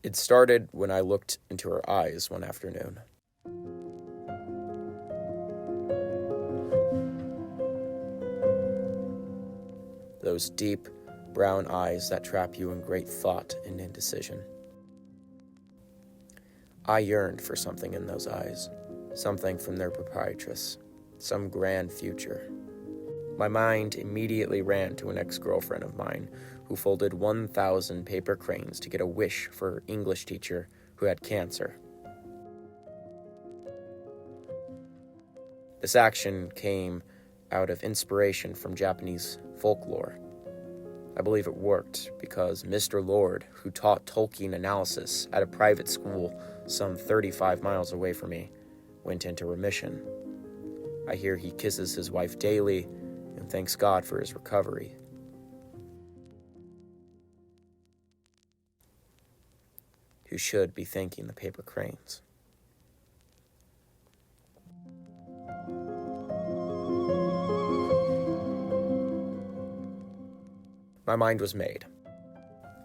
It started when I looked into her eyes one afternoon. Those deep, brown eyes that trap you in great thought and indecision. I yearned for something in those eyes, something from their proprietress, some grand future. My mind immediately ran to an ex-girlfriend of mine who folded 1,000 paper cranes to get a wish for her English teacher who had cancer. This action came out of inspiration from Japanese folklore. I believe it worked because Mr. Lord, who taught Tolkien analysis at a private school some 35 miles away from me, went into remission. I hear he kisses his wife daily and thanks God for his recovery. Who should be thanking the paper cranes? My mind was made.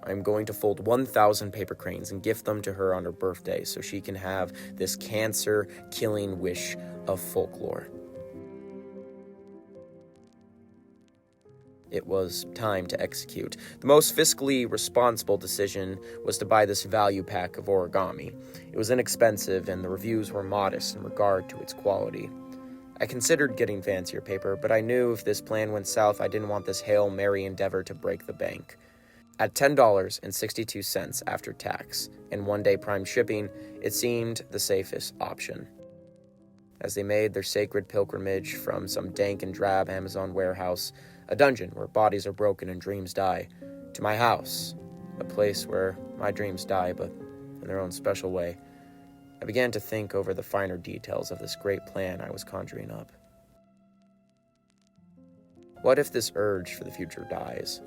I'm going to fold 1,000 paper cranes and gift them to her on her birthday so she can have this cancer-killing wish of folklore. It was time to execute. The most fiscally responsible decision was to buy this value pack of origami. It was inexpensive and the reviews were modest in regard to its quality. I considered getting fancier paper, but I knew if this plan went south, I didn't want this Hail Mary endeavor to break the bank. At $10.62 after tax and one-day prime shipping, it seemed the safest option. As they made their sacred pilgrimage from some dank and drab Amazon warehouse, a dungeon where bodies are broken and dreams die, to my house, a place where my dreams die, but in their own special way, I began to think over the finer details of this great plan I was conjuring up. What if this urge for the future dies?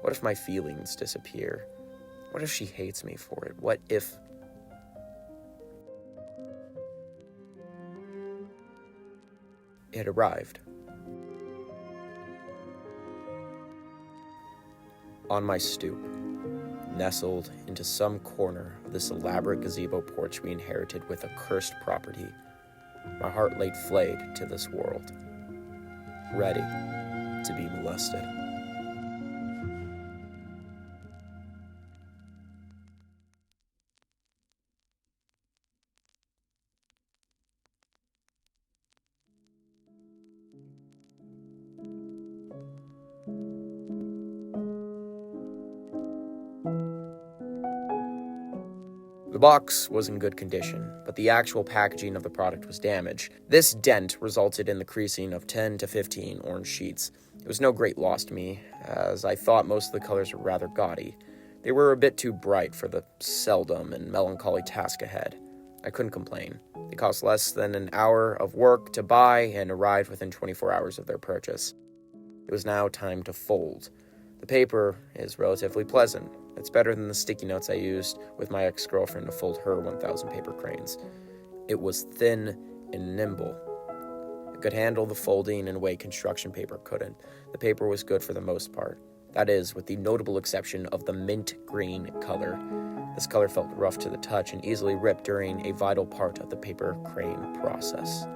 What if my feelings disappear? What if she hates me for it? What if... It arrived. On my stoop, nestled into some corner of this elaborate gazebo porch we inherited with a cursed property, my heart laid flayed to this world, ready to be molested. The box was in good condition, but the actual packaging of the product was damaged. This dent resulted in the creasing of 10 to 15 orange sheets. It was no great loss to me, as I thought most of the colors were rather gaudy. They were a bit too bright for the seldom and melancholy task ahead. I couldn't complain. They cost less than an hour of work to buy and arrived within 24 hours of their purchase. It was now time to fold. The paper is relatively pleasant. It's better than the sticky notes I used with my ex-girlfriend to fold her 1,000 paper cranes. It was thin and nimble. It could handle the folding in a way construction paper couldn't. The paper was good for the most part. That is, with the notable exception of the mint green color. This color felt rough to the touch and easily ripped during a vital part of the paper crane process.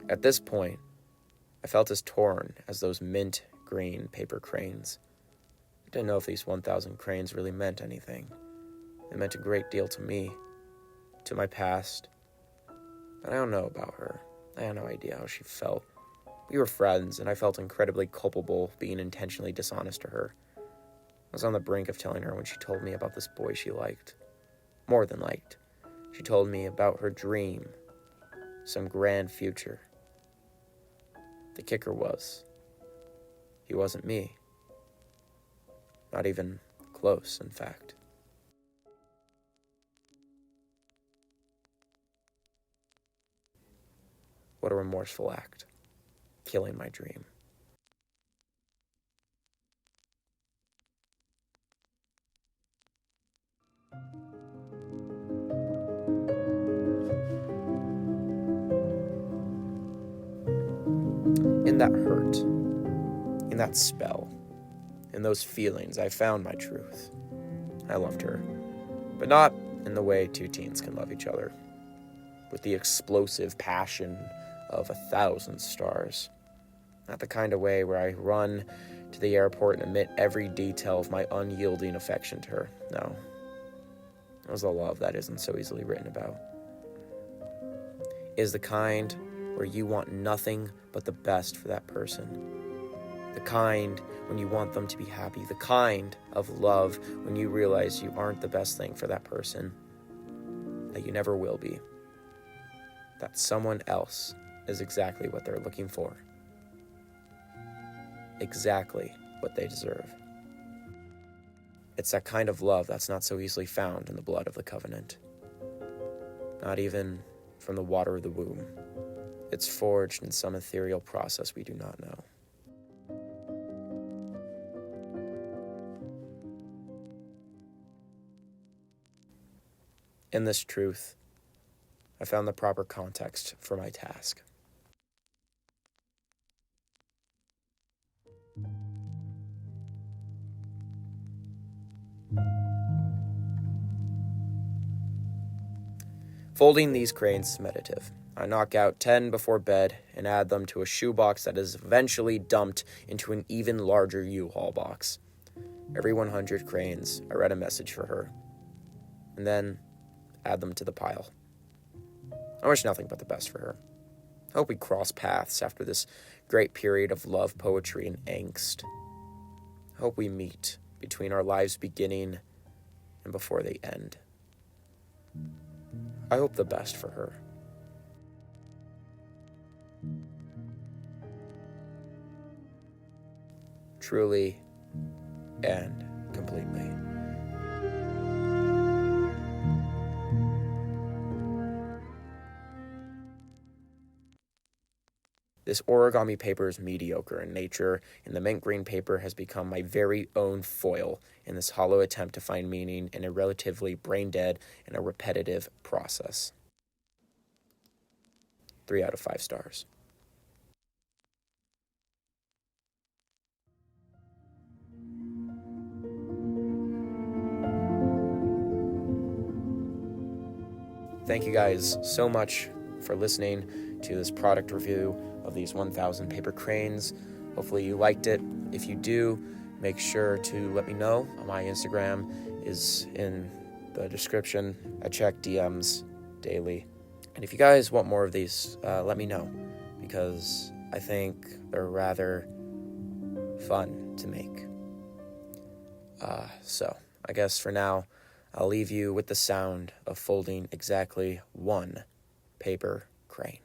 At this point, I felt as torn as those mint green paper cranes. I didn't know if these 1,000 cranes really meant anything. They meant a great deal to me, to my past. But I don't know about her. I had no idea how she felt. We were friends, and I felt incredibly culpable being intentionally dishonest to her. I was on the brink of telling her when she told me about this boy she liked. More than liked. She told me about her dream, some grand future. The kicker was, he wasn't me. Not even close, in fact. What a remorseful act. Killing my dream. in that hurt, in that spell, in those feelings, I found my truth. I loved her, but not in the way two teens can love each other, with the explosive passion of 1,000 stars. Not the kind of way where I run to the airport and admit every detail of my unyielding affection to her. No. It was a love that isn't so easily written about. It is the kind where you want nothing but the best for that person. The kind when you want them to be happy. The kind of love when you realize you aren't the best thing for that person. That you never will be. That someone else is exactly what they're looking for. Exactly what they deserve. It's that kind of love that's not so easily found in the blood of the covenant. Not even from the water of the womb. It's forged in some ethereal process we do not know. In this truth, I found the proper context for my task. Folding these cranes is meditative. I knock out 10 before bed and add them to a shoebox that is eventually dumped into an even larger U-Haul box. Every 100 cranes, I read a message for her, and then add them to the pile. I wish nothing but the best for her. I hope we cross paths after this great period of love, poetry, and angst. I hope we meet between our lives beginning and before they end. I hope the best for her. Truly and completely. This origami paper is mediocre in nature, and the mint green paper has become my very own foil in this hollow attempt to find meaning in a relatively brain-dead and a repetitive process. 3 out of 5 stars. Thank you guys so much for listening to this product review of these 1,000 paper cranes. Hopefully you liked it. If you do, make sure to let me know. My Instagram is in the description. I check DMs daily. And if you guys want more of these, let me know, because I think they're rather fun to make. So I guess for now, I'll leave you with the sound of folding exactly one paper crane.